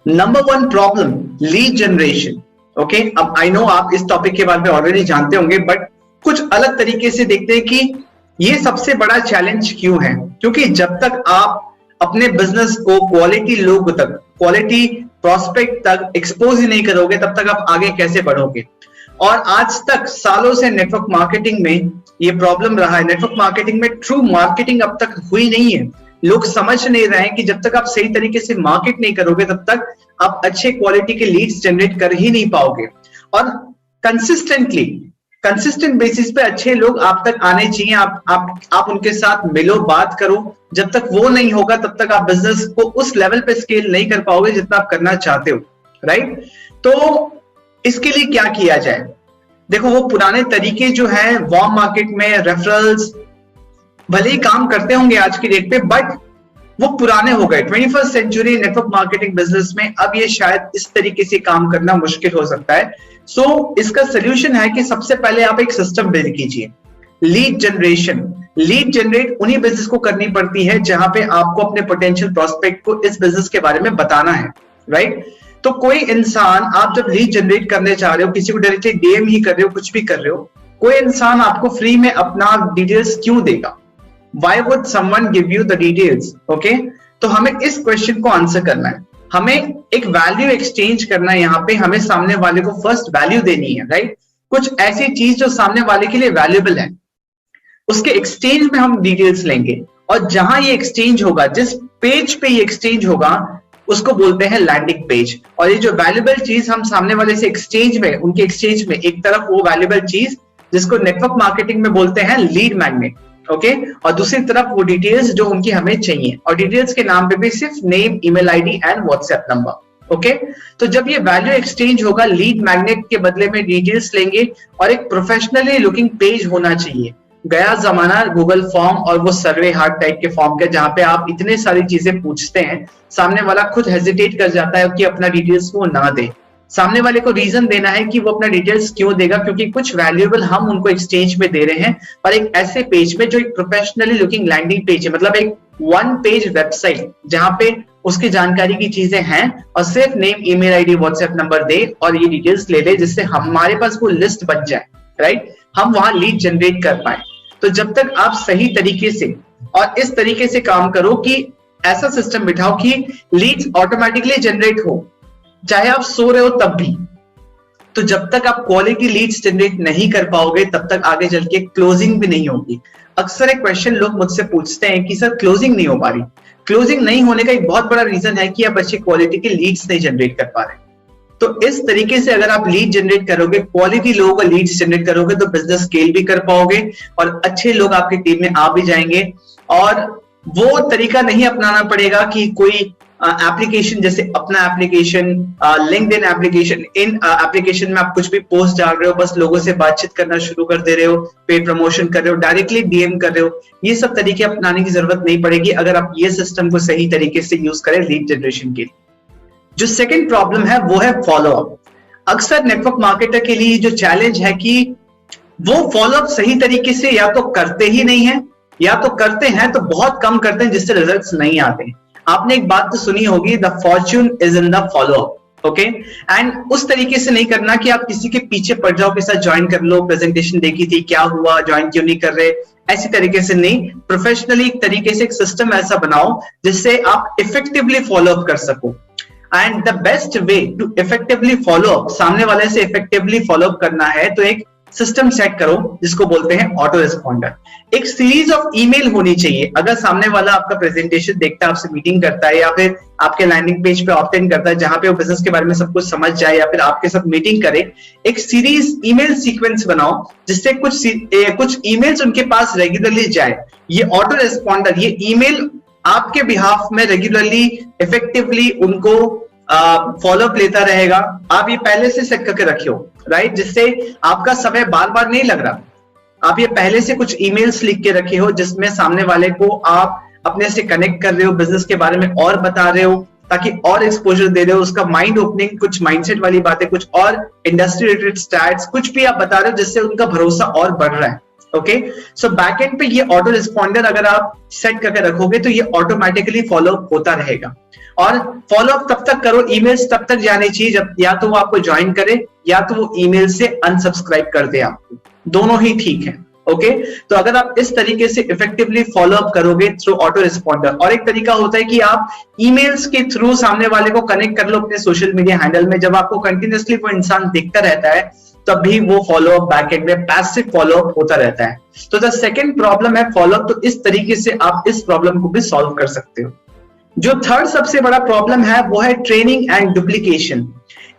Number one problem, lead generation. Okay, अब I know आप इस टॉपिक के बारे में ऑलरेडी जानते होंगे, बट कुछ अलग तरीके से देखते हैं कि ये सबसे बड़ा चैलेंज क्यों है। क्योंकि जब तक आप अपने बिजनेस को क्वालिटी लोग तक, क्वालिटी प्रोस्पेक्ट तक एक्सपोज ही नहीं करोगे, तब तक आप आगे कैसे बढ़ोगे। और आज तक सालों से नेटवर्क मार्केटिंग में ये प्रॉब्लम रहा है। नेटवर्क मार्केटिंग में ट्रू मार्केटिंग अब तक हुई नहीं है। लोग समझ नहीं रहे हैं कि जब तक आप सही तरीके से मार्केट नहीं करोगे, तब तक आप अच्छे क्वालिटी के लीड्स जनरेट कर ही नहीं पाओगे। और कंसिस्टेंट बेसिस पे अच्छे लोग आप तक आने चाहिए। आप उनके साथ मिलो, बात करो। जब तक वो नहीं होगा, तब तक आप बिजनेस को उस लेवल पे स्केल नहीं कर पाओगे जितना आप करना चाहते हो, राइट। तो इसके लिए क्या किया जाए? देखो, वो पुराने तरीके जो है वार्म मार्केट में रेफरल्स भले ही काम करते होंगे आज की डेट पे, बट वो पुराने हो गए। 21st century network marketing business में अब ये शायद इस तरीके से काम करना मुश्किल हो सकता है। सो इसका सोल्यूशन है कि सबसे पहले आप एक सिस्टम बिल्ड कीजिए। लीड जनरेशन, लीड जनरेट उन्हीं बिजनेस को करनी पड़ती है जहां पे आपको अपने पोटेंशियल प्रोस्पेक्ट को इस बिजनेस के बारे में बताना है, राइट। तो कोई इंसान, आप जब लीड जनरेट करने चाह रहे हो, किसी को डायरेक्टली डीएम ही कर रहे हो, कुछ भी कर रहे हो, कोई इंसान आपको फ्री में अपना डिटेल्स क्यों देगा? Why would someone give you the details? Okay? तो हमें इस क्वेश्चन को आंसर करना है। हमें एक वैल्यू एक्सचेंज करना है। यहाँ पे हमें सामने वाले को फर्स्ट वैल्यू देनी है, राइट। कुछ ऐसी चीज जो सामने वाले के लिए वैल्यूएबल है, उसके एक्सचेंज में हम डिटेल्स लेंगे। और जहां ये एक्सचेंज होगा, जिस पेज पे ये एक्सचेंज होगा, उसको बोलते हैं लैंडिंग पेज। और ये जो वैल्यूएबल चीज हम सामने वाले से एक्सचेंज में, उनके एक्सचेंज में एक तरफ वो वैल्यूएबल चीज जिसको नेटवर्क मार्केटिंग में बोलते हैं लीड मैग्नेट, ओके, और दूसरी तरफ वो डिटेल्स जो उनकी हमें चाहिए। और डिटेल्स के नाम पे भी सिर्फ name, email ID and WhatsApp number, okay. तो जब ये वैल्यू एक्सचेंज होगा, लीड मैग्नेट के बदले में डिटेल्स लेंगे और एक प्रोफेशनली लुकिंग पेज होना चाहिए। गया जमाना गूगल फॉर्म और वो सर्वे हार्ट टाइप के फॉर्म का, जहां पे आप इतने सारी चीजें पूछते हैं, सामने वाला खुद हेजिटेट कर जाता है कि अपना डिटेल्स वो ना दे। सामने वाले को रीजन देना है कि वो अपना डिटेल्स क्यों देगा, क्योंकि कुछ वैल्यूएबल हम उनको एक्सचेंज में दे रहे हैं। और एक ऐसे पेज पे जो एक प्रोफेशनली लुकिंग लैंडिंग पेज है, मतलब एक वन पेज वेबसाइट जहां पे उसकी जानकारी की चीजें हैं, और सिर्फ name, email ID, WhatsApp number दे और ये डिटेल्स ले ले, जिससे हमारे पास वो लिस्ट बन जाए, राइट। हम वहां लीड जनरेट कर पाए। तो जब तक आप सही तरीके से और इस तरीके से काम करो कि ऐसा सिस्टम बिठाओ कि लीड्स ऑटोमेटिकली जनरेट हो, चाहे आप सो रहे हो तब भी। तो जब तक आप क्वालिटी लीड्स जनरेट नहीं कर पाओगे, तब तक आगे चल के क्लोजिंग भी नहीं होगी। अक्सर एक क्वेश्चन लोग मुझसे पूछते हैं कि सर क्लोजिंग नहीं हो पा रही। क्लोजिंग नहीं होने का एक बहुत बड़ा रीजन है कि आप अच्छी क्वालिटी के लीड्स नहीं जनरेट कर पा रहे। तो इस तरीके से अगर आप लीड जनरेट करोगे, क्वालिटी लोगों का लीड्स जनरेट करोगे, तो बिजनेस स्केल भी कर पाओगे और अच्छे लोग आपकी टीम में आ भी जाएंगे। और वो तरीका नहीं अपनाना पड़ेगा कि कोई एप्लीकेशन, जैसे अपना एप्लीकेशन, लिंक्डइन एप्लीकेशन, इन एप्लीकेशन में आप कुछ भी पोस्ट डाल रहे हो, बस लोगों से बातचीत करना शुरू कर दे रहे हो, पेड प्रमोशन कर रहे हो, डायरेक्टली डीएम कर रहे हो। ये सब तरीके अपनाने की जरूरत नहीं पड़ेगी अगर आप ये सिस्टम को सही तरीके से यूज करें लीड जनरेशन के लिए। जो सेकंड प्रॉब्लम है वो है फॉलोअप। अक्सर नेटवर्क मार्केटर के लिए जो चैलेंज है कि वो फॉलोअप सही तरीके से या तो करते ही नहीं है, या तो करते हैं तो बहुत कम करते हैं, जिससे रिजल्ट्स नहीं आते। आपने एक बात तो सुनी होगी, the Fortune is in the follow up, okay. And उस तरीके से नहीं करना कि आप किसी के पीछे पड़ जाओ, के साथ ज्वाइन कर लो, प्रेजेंटेशन देखी थी, क्या हुआ, ज्वाइन क्यों नहीं कर रहे, ऐसी तरीके से नहीं। प्रोफेशनली एक तरीके से एक सिस्टम ऐसा बनाओ जिससे आप इफेक्टिवली फॉलोअप कर सको। And the best way to effectively follow up, सामने वाले से इफेक्टिवली फॉलोअप करना है, तो एक सिस्टम सेट करो जिसको बोलते हैं ऑटो रिस्पॉन्डर। एक सीरीज ऑफ ईमेल होनी चाहिए। अगर सामने वाला आपका प्रेजेंटेशन देखता है, आपसे मीटिंग करता है, या फिर आपके लैंडिंग पेज पे ऑप्ट इन करता है जहां पे वो बिजनेस के बारे में सब कुछ समझ जाए, या फिर आपके साथ मीटिंग करे, एक सीरीज ईमेल सीक्वेंस बनाओ जिससे कुछ ईमेल्स उनके पास रेगुलरली जाए। ये ऑटो रिस्पॉन्डर, ये ईमेल आपके बिहाफ में रेगुलरली इफेक्टिवली उनको फॉलोअप लेता रहेगा। आप ये पहले से सेट करके रखियो, राइट, जिससे आपका समय बार बार नहीं लग रहा। आप ये पहले से कुछ ईमेल्स लिख के रखे हो जिसमें सामने वाले को आप अपने से कनेक्ट कर रहे हो, बिजनेस के बारे में और बता रहे हो, ताकि और एक्सपोजर दे रहे हो, उसका माइंड ओपनिंग, कुछ माइंडसेट वाली बातें, कुछ और इंडस्ट्री रिलेटेड स्टैट्स, कुछ भी आप बता रहे हो जिससे उनका भरोसा और बढ़ रहा है। ओके, सो बैकएंड पे ये ऑटो रिस्पॉन्डर अगर आप सेट करके रखोगे तो ये ऑटोमेटिकली फॉलोअप होता रहेगा। और फॉलोअप तब तक करो, ईमेल्स तब तक जाने चाहिए जब या तो वो आपको ज्वाइन करे या तो वो ईमेल से अनसब्सक्राइब कर दे आपको, दोनों ही ठीक है। ओके, तो अगर आप इस तरीके से इफेक्टिवली फॉलोअप करोगे थ्रू ऑटो रिस्पॉन्डर, और एक तरीका होता है कि आप ईमेल्स के थ्रू सामने वाले को कनेक्ट कर लो अपने सोशल मीडिया हैंडल में, जब आपको कंटिन्यूअसली वो इंसान दिखता रहता है तब भी वो फॉलोअप बैकएंड में पैसिव फॉलोअप होता रहता है। तो द सेकंड प्रॉब्लम है फॉलोअप, तो इस तरीके से आप इस प्रॉब्लम को भी सॉल्व कर सकते हो। जो थर्ड सबसे बड़ा प्रॉब्लम है वो है ट्रेनिंग एंड डुप्लीकेशन।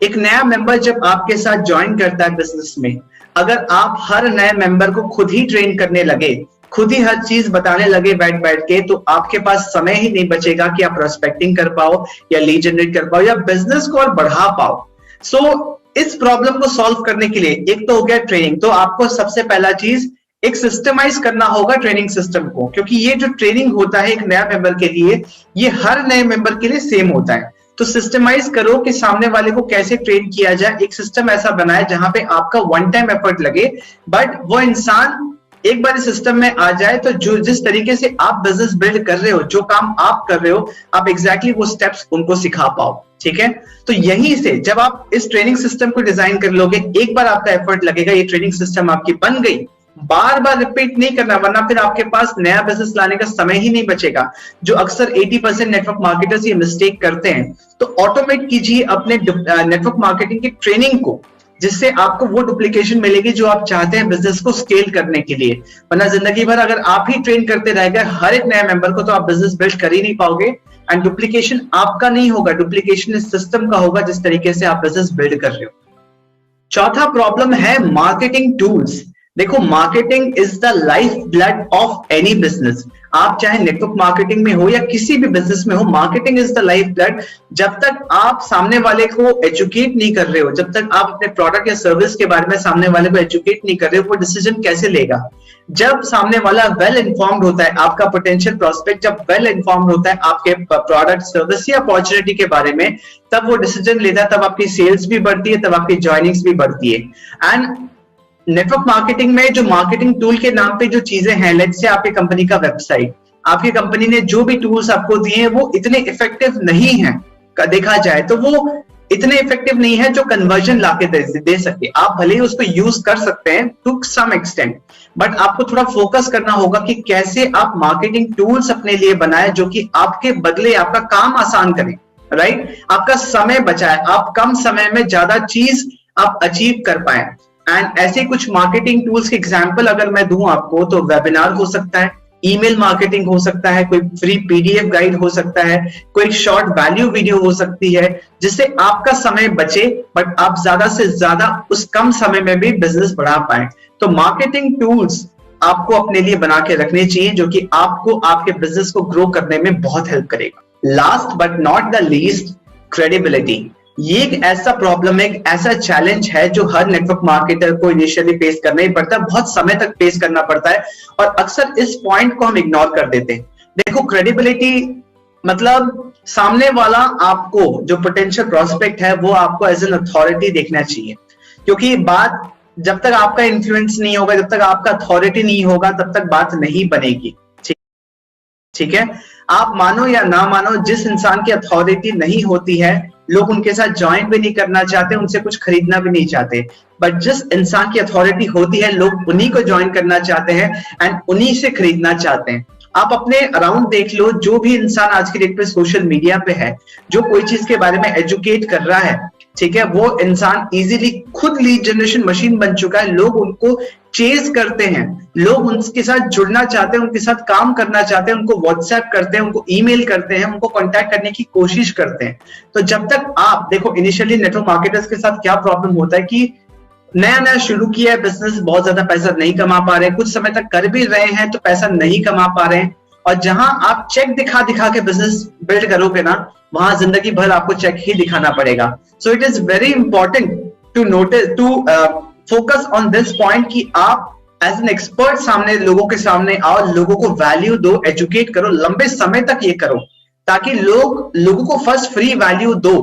एक नया मेंबर जब आपके साथ ज्वाइन करता है बिजनेस में, अगर आप हर नए मेंबर को खुद ही ट्रेन करने लगे, खुद ही हर चीज बताने लगे बैठ बैठ के, तो आपके पास समय ही नहीं बचेगा कि आप प्रोस्पेक्टिंग कर पाओ या लीड जनरेट कर पाओ या बिजनेस को और बढ़ा पाओ। सो इस प्रॉब्लम को सॉल्व करने के लिए एक तो हो गया ट्रेनिंग, तो आपको सबसे पहला चीज एक सिस्टमाइज करना होगा ट्रेनिंग सिस्टम को, क्योंकि ये जो ट्रेनिंग होता है एक नया मेंबर के लिए, ये हर नए मेंबर के लिए सेम होता है। तो सिस्टमाइज करो कि सामने वाले को कैसे ट्रेन किया जाए, एक सिस्टम ऐसा बनाए जहां पे आपका वन टाइम एफर्ट लगे, बट वो इंसान एक बार इस सिस्टम में आ जाए तो जो जिस तरीके से आप बिजनेस बिल्ड कर रहे हो, जो काम आप कर रहे हो, आप एग्जैक्टली वो स्टेप्स उनको सिखा पाओ। ठीक है, तो यहीं से जब आप इस ट्रेनिंग सिस्टम को डिजाइन कर लोगे, एक बार आपका एफर्ट लगेगा, ये ट्रेनिंग सिस्टम आपकी बन गई, बार बार रिपीट नहीं करना, वरना फिर आपके पास नया बिजनेस लाने का समय ही नहीं बचेगा, जो अक्सर 80% नेटवर्क मार्केटर्स ये मिस्टेक करते हैं। तो ऑटोमेट कीजिए अपने नेटवर्क मार्केटिंग की ट्रेनिंग को, जिससे आपको वो डुप्लीकेशन मिलेगी जो आप चाहते हैं बिजनेस को स्केल करने के लिए। वरना जिंदगी भर अगर आप ही ट्रेन करते रह गए हर एक नए मेंबर को, तो आप बिजनेस बिल्ड कर ही नहीं पाओगे, एंड डुप्लीकेशन आपका नहीं होगा, डुप्लीकेशन इस सिस्टम का होगा जिस तरीके से आप बिजनेस बिल्ड कर रहे हो। चौथा प्रॉब्लम है मार्केटिंग टूल्स। देखो, marketing is the life blood of any business. आप चाहे नेटवर्क मार्केटिंग में हो या किसी भी बिजनेस में हो, marketing is the life blood. जब तक आप सामने वाले को एजुकेट नहीं कर रहे हो, जब तक आप अपने प्रोडक्ट या सर्विस के बारे में सामने वाले को एजुकेट नहीं कर रहे हो, वो डिसीजन कैसे लेगा? जब सामने वाला वेल इन्फॉर्म्ड होता है, आपका पोटेंशियल प्रोस्पेक्ट जब वेल इन्फॉर्म्ड होता है आपके प्रोडक्ट, सर्विस या अपॉर्चुनिटी के बारे में, तब वो डिसीजन लेता है, तब आपकी सेल्स भी बढ़ती है, तब आपकी ज्वाइनिंग्स भी बढ़ती है। एंड नेटवर्क मार्केटिंग में जो मार्केटिंग टूल के नाम पे जो चीजें हैं, लेट्स से आपकी कंपनी का वेबसाइट, आपकी कंपनी ने जो भी टूल्स आपको दिए हैं वो इतने इफेक्टिव नहीं है, देखा जाए तो वो इतने इफेक्टिव नहीं है जो कन्वर्जन लाके दे सके। आप भले ही उसको यूज कर सकते हैं टू सम एक्सटेंट, बट आपको थोड़ा फोकस करना होगा कि कैसे आप मार्केटिंग टूल्स अपने लिए बनाए जो कि आपके बदले आपका काम आसान करें, राइट? आपका समय बचाए, आप कम समय में ज्यादा चीज आप अचीव कर पाए। एंड ऐसे कुछ मार्केटिंग टूल्स के एग्जांपल अगर मैं दूं आपको, तो वेबिनार हो सकता है, ईमेल मार्केटिंग हो सकता है, कोई फ्री पीडीएफ गाइड हो सकता है, कोई शॉर्ट वैल्यू वीडियो हो सकती है, जिससे आपका समय बचे बट आप ज्यादा से ज्यादा उस कम समय में भी बिजनेस बढ़ा पाए। तो मार्केटिंग टूल्स आपको अपने लिए बना के रखने चाहिए जो कि आपको आपके बिजनेस को ग्रो करने में बहुत हेल्प करेगा। Last but not the least, credibility. ये एक ऐसा प्रॉब्लम है, एक ऐसा चैलेंज है जो हर नेटवर्क मार्केटर को इनिशियली फेस करना ही पड़ता है, बहुत समय तक फेस करना पड़ता है, और अक्सर इस पॉइंट को हम इग्नोर कर देते हैं। देखो, क्रेडिबिलिटी मतलब सामने वाला आपको, जो पोटेंशियल प्रोस्पेक्ट है, वो आपको एज एन अथॉरिटी देखना चाहिए, क्योंकि बात जब तक आपका इन्फ्लुएंस नहीं होगा, जब तक आपका अथॉरिटी नहीं होगा, तब तक बात नहीं बनेगी। ठीक है, आप मानो या ना मानो, जिस इंसान की अथॉरिटी नहीं होती है, लोग उनके साथ ज्वाइन भी नहीं करना चाहते, उनसे कुछ खरीदना भी नहीं चाहते, बट जिस इंसान की अथॉरिटी होती है, लोग उन्हीं को ज्वाइन करना चाहते हैं एंड उन्हीं से खरीदना चाहते हैं। आप अपने अराउंड देख लो, जो भी इंसान आज की डेट पे सोशल मीडिया पे है, जो कोई चीज के बारे में एजुकेट कर रहा है, ठीक है, वो इंसान इजीली खुद लीड जनरेशन मशीन बन चुका है। लोग उनको चेज करते हैं, लोग उनके साथ जुड़ना चाहते हैं, उनके साथ काम करना चाहते हैं, उनको व्हाट्सएप करते हैं, उनको ईमेल करते हैं, उनको कांटेक्ट करने की कोशिश करते हैं। तो जब तक आप देखो, इनिशियली नेटवर्क मार्केटर्स के साथ क्या प्रॉब्लम होता है कि नया नया शुरू किया है बिजनेस, बहुत ज्यादा पैसा नहीं कमा पा रहे हैं, कुछ समय तक कर भी रहे हैं तो पैसा नहीं कमा पा रहे हैं, और जहां आप चेक दिखा दिखा के बिजनेस बिल्ड करोगे ना, वहां जिंदगी भर आपको चेक ही दिखाना पड़ेगा। So it is very important to notice, to focus on this point कि आप एज एन एक्सपर्ट सामने लोगों के सामने आओ, लोगों को वैल्यू दो, एजुकेट करो, लंबे समय तक ये करो, ताकि लोगों को फर्स्ट फ्री वैल्यू दो,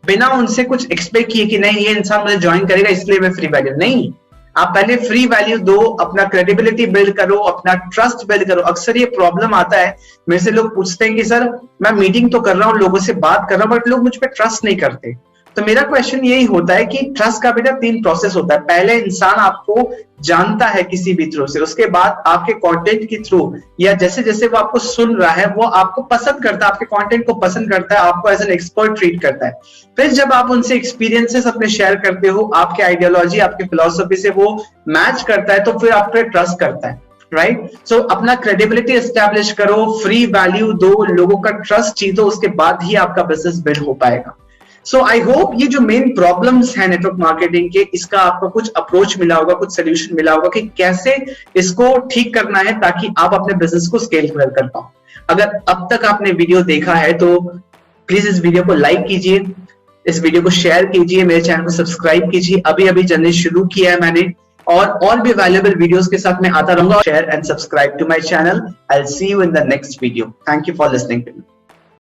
बिना उनसे कुछ एक्सपेक्ट किए कि नहीं ये इंसान मुझे ज्वाइन करेगा इसलिए मैं फ्री वैल्यू नहीं। आप पहले फ्री वैल्यू दो, अपना क्रेडिबिलिटी बिल्ड करो, अपना ट्रस्ट बिल्ड करो। अक्सर ये प्रॉब्लम आता है, मेरे से लोग पूछते हैं कि सर मैं मीटिंग तो कर रहा हूँ, लोगों से बात कर रहा हूँ, बट लोग मुझ पर ट्रस्ट नहीं करते। तो मेरा क्वेश्चन यही होता है कि ट्रस्ट का बेटा 3 प्रोसेस होता है। पहले इंसान आपको जानता है किसी भी थ्रू से, उसके बाद आपके कंटेंट के थ्रू या जैसे जैसे वो आपको सुन रहा है वो आपको पसंद करता है, आपके कंटेंट को पसंद करता है, आपको एज एन एक्सपर्ट ट्रीट करता है। फिर जब आप उनसे एक्सपीरियंसेस अपने शेयर करते हो, आपके आइडियोलॉजी आपकी फिलॉसफी से वो मैच करता है, तो फिर आप पे ट्रस्ट करता है, राइट। सो अपना क्रेडिबिलिटी एस्टैब्लिश करो, फ्री वैल्यू दो, लोगों का ट्रस्ट जीतो, उसके बाद ही आपका बिजनेस बिल्ड हो पाएगा। सो आई होप ये जो मेन प्रॉब्लम्स है नेटवर्क मार्केटिंग के, इसका आपको कुछ अप्रोच मिला होगा, कुछ सोल्यूशन मिला होगा कि कैसे इसको ठीक करना है ताकि आप अपने बिजनेस को स्केल कर पाओ। अगर अब तक आपने वीडियो देखा है तो प्लीज इस वीडियो को लाइक कीजिए, इस वीडियो को शेयर कीजिए, मेरे चैनल को सब्सक्राइब कीजिए। अभी अभी जर्नी शुरू किया है मैंने, और भी वैल्यूएबल वीडियोस के साथ मैं आता रहूंगा। Share and subscribe to my channel. I will see you in the next video. Thank you for listening to me.